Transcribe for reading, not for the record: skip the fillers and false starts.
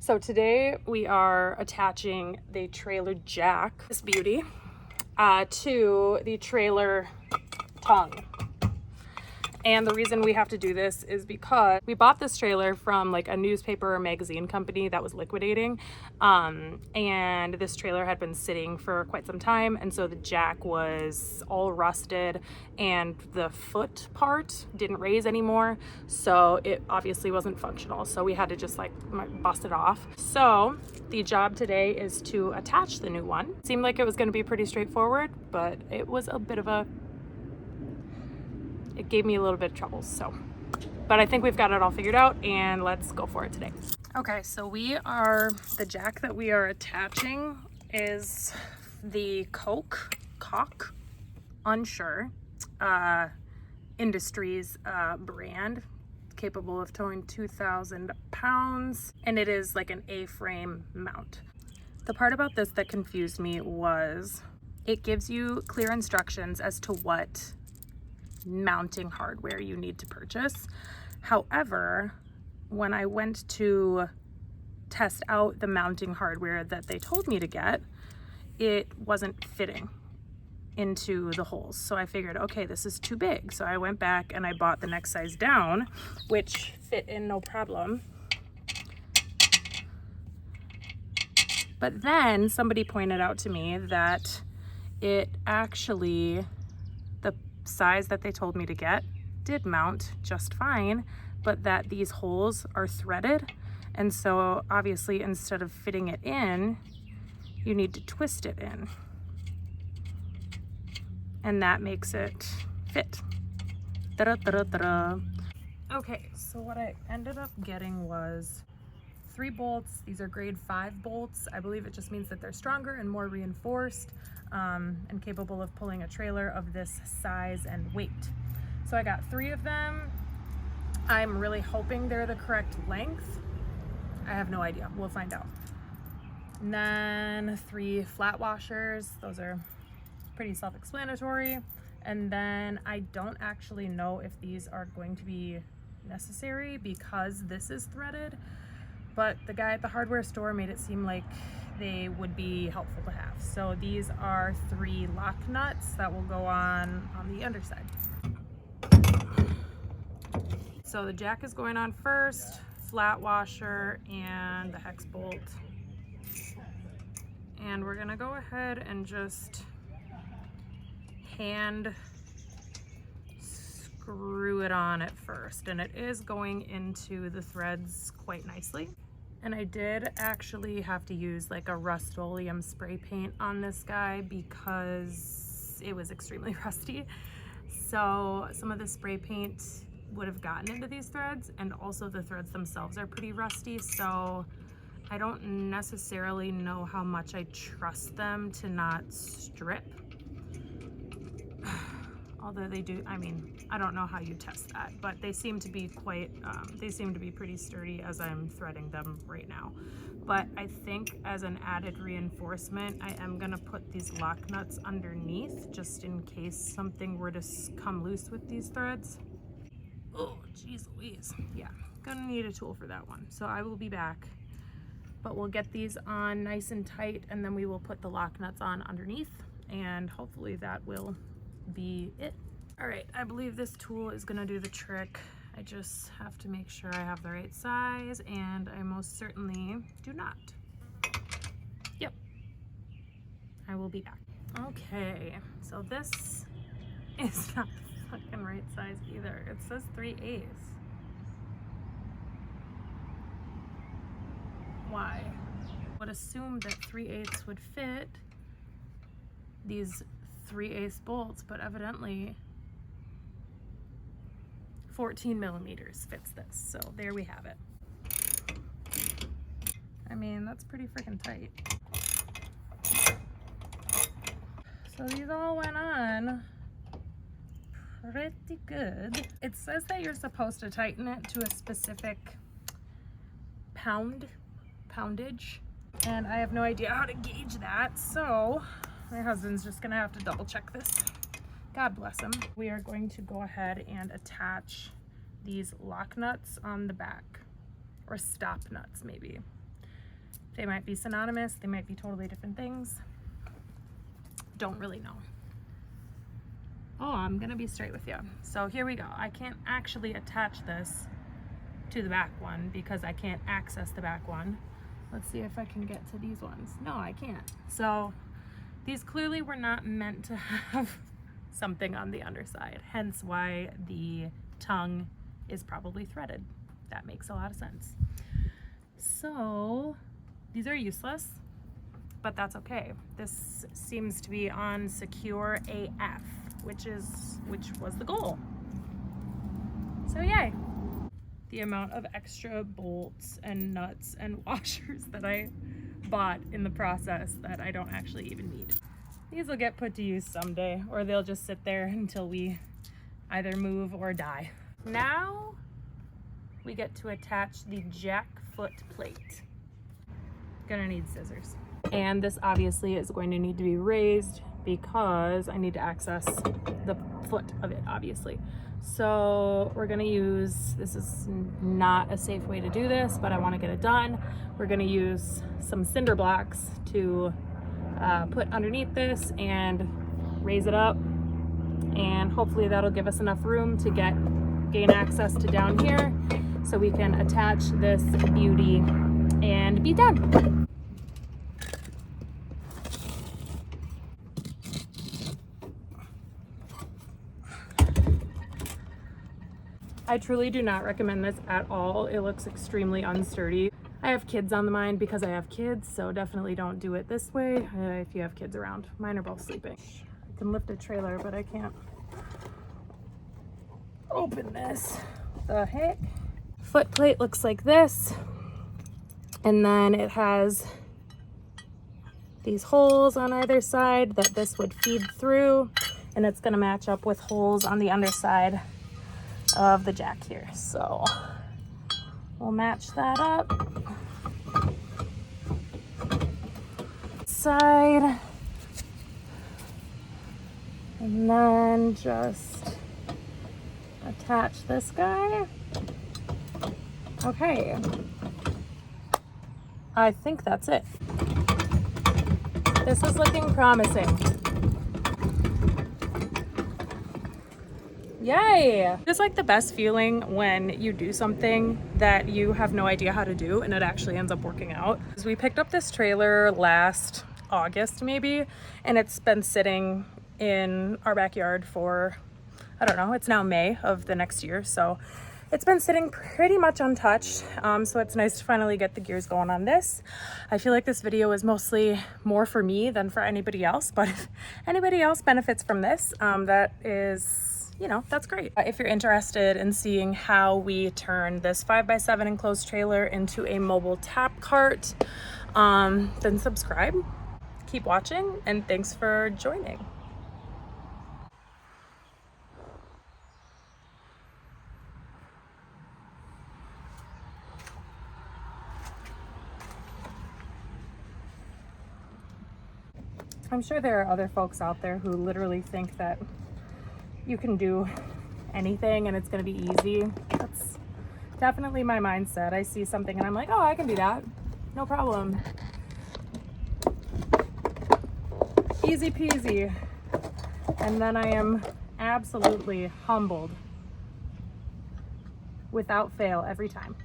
So today we are attaching the trailer jack, this beauty, to the trailer tongue. And the reason we have to do this is because we bought this trailer from like a newspaper or magazine company that was liquidating. And this trailer had been sitting for quite some time. And so the jack was all rusted and the foot part didn't raise anymore. So it obviously wasn't functional. So we had to just like bust it off. So the job today is to attach the new one. Seemed like it was going to be pretty straightforward, but it was a bit of it gave me a little bit of trouble, but I think we've got it all figured out, and let's go for it today. Okay, so the jack that we are attaching is the Koch, unsure, Industries brand, capable of towing 2,000 pounds, and it is like an A-frame mount. The part about this that confused me was it gives you clear instructions as to what mounting hardware you need to purchase. However, when I went to test out the mounting hardware that they told me to get, it wasn't fitting into the holes. So I figured, okay, this is too big. So I went back and I bought the next size down, which fit in no problem. But then somebody pointed out to me that it actually, the size that they told me to get did mount just fine, but that these holes are threaded, and so obviously instead of fitting it in, you need to twist it in, and that makes it fit. Ta-da-ta-da-ta-da. Okay, so what I ended up getting was 3 bolts. These are grade 5 bolts. I believe it just means that they're stronger and more reinforced, and capable of pulling a trailer of this size and weight. So I got 3 of them. I'm really hoping they're the correct length. I have no idea. We'll find out. And then 3 flat washers. Those are pretty self-explanatory. And then I don't actually know if these are going to be necessary because this is threaded, but the guy at the hardware store made it seem like they would be helpful to have. So these are 3 lock nuts that will go on the underside. So the jack is going on first, flat washer, and the hex bolt. And we're gonna go ahead and just hand screw it on at first. And it is going into the threads quite nicely. And I did actually have to use like a Rust-Oleum spray paint on this guy because it was extremely rusty. So some of the spray paint would have gotten into these threads, and also the threads themselves are pretty rusty. So I don't necessarily know how much I trust them to not strip. Although they do, I mean, I don't know how you test that, but they seem to be quite, they seem to be pretty sturdy as I'm threading them right now. But I think as an added reinforcement, I am gonna put these lock nuts underneath just in case something were to come loose with these threads. Oh, geez Louise. Yeah, gonna need a tool for that one. So I will be back, but we'll get these on nice and tight, and then we will put the lock nuts on underneath, and hopefully that will be it. All right, I believe this tool is gonna do the trick. I just have to make sure I have the right size, and I most certainly do not. Yep, I will be back. Okay, so this is not the fucking right size either. It says 3/8. Why? I would assume that 3/8 would fit these 3/8 bolts, but evidently 14 millimeters fits this. So there we have it. I mean, that's pretty freaking tight. So these all went on pretty good. It says that you're supposed to tighten it to a specific poundage, and I have no idea how to gauge that. So my husband's just gonna have to double check this. God bless him. We are going to go ahead and attach these lock nuts on the back, or stop nuts maybe. They might be synonymous, they might be totally different things. Don't really know. Oh, I'm gonna be straight with you. So here we go. I can't actually attach this to the back one because I can't access the back one. Let's see if I can get to these ones. No, I can't. So these clearly were not meant to have something on the underside, hence why the tongue is probably threaded. That makes a lot of sense. So these are useless, but that's okay. This seems to be on secure AF, which was the goal. So yay. The amount of extra bolts and nuts and washers that I bought in the process that I don't actually even need. These will get put to use someday, or they'll just sit there until we either move or die. Now we get to attach the jack foot plate. Gonna need scissors. And this obviously is going to need to be raised because I need to access the foot of it, obviously. So we're gonna use, this is not a safe way to do this, but I wanna get it done. We're gonna use some cinder blocks to put underneath this and raise it up. And hopefully that'll give us enough room to gain access to down here so we can attach this beauty and be done. I truly do not recommend this at all. It looks extremely unsturdy. I have kids on the mind because I have kids, so definitely don't do it this way if you have kids around. Mine are both sleeping. I can lift a trailer, but I can't open this. The heck? Foot plate looks like this, and then it has these holes on either side that this would feed through, and it's gonna match up with holes on the underside of the jack here. So we'll match that up. Side. And then just attach this guy. Okay. I think that's it. This is looking promising. Yay! It's like the best feeling when you do something that you have no idea how to do and it actually ends up working out. We picked up this trailer last August maybe, and it's been sitting in our backyard for, I don't know, it's now May of the next year, so it's been sitting pretty much untouched. So it's nice to finally get the gears going on this. I feel like this video is mostly more for me than for anybody else, but if anybody else benefits from this, that is, you know, that's great. If you're interested in seeing how we turn this 5x7 enclosed trailer into a mobile tap cart, then subscribe, keep watching, and thanks for joining. I'm sure there are other folks out there who literally think that you can do anything and it's going to be easy. That's definitely my mindset. I see something and I'm like, oh, I can do that. No problem. Easy peasy. And then I am absolutely humbled without fail every time.